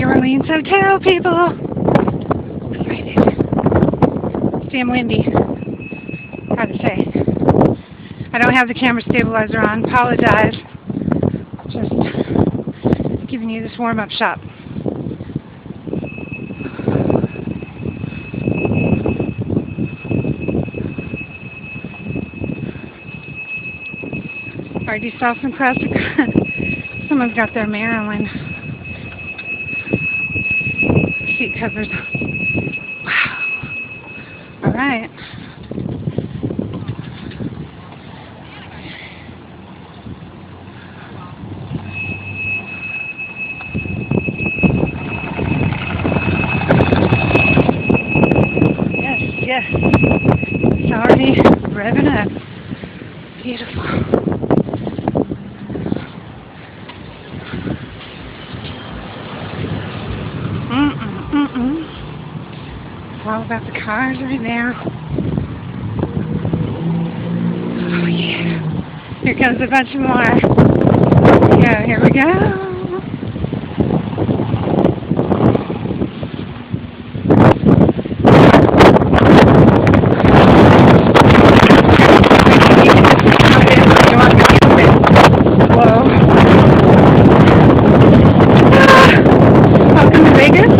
New Orleans hotel, people. It's damn windy. Hard to say. I don't have the camera stabilizer on. Apologize. Just giving you this warm-up shot. Already saw some crowds. Someone's got their Maryland seat covers. Wow. All right. Yes. It's already revving up. Beautiful. It's all about the cars right now. Oh yeah. Here comes a bunch more. Here we go. Welcome to Vegas.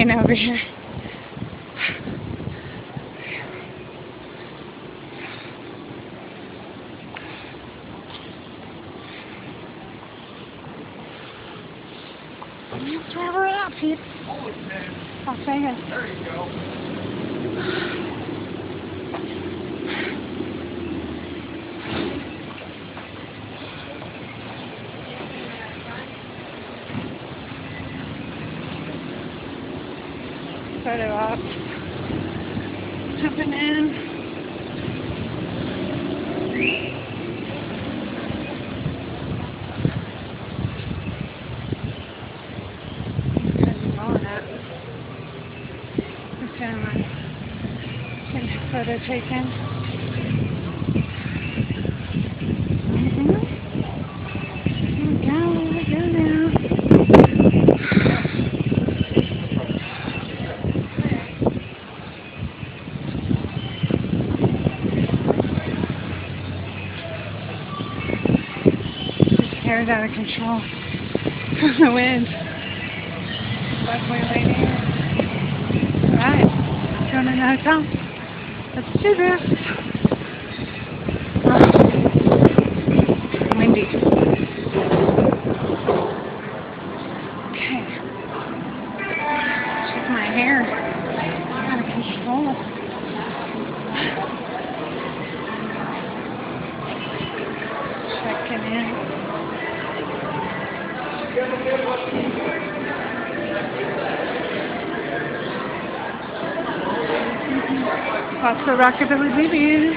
Over here. That's where we're at, Pete. Las Vegas. There you go. Photo op. Jumping in. Photo taken. Here we go now. Hair's out of control from the wind. Lovely lady. Alright, going in the hotel. Let's do this. Oh, windy. Okay. Check my hair. Out of control. Checking in. Lots of rockabilly babies.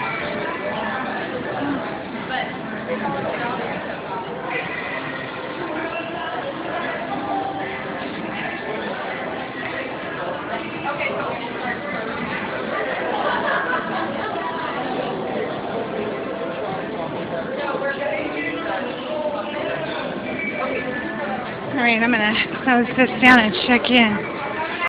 Alright, I'm going to close this down and check in.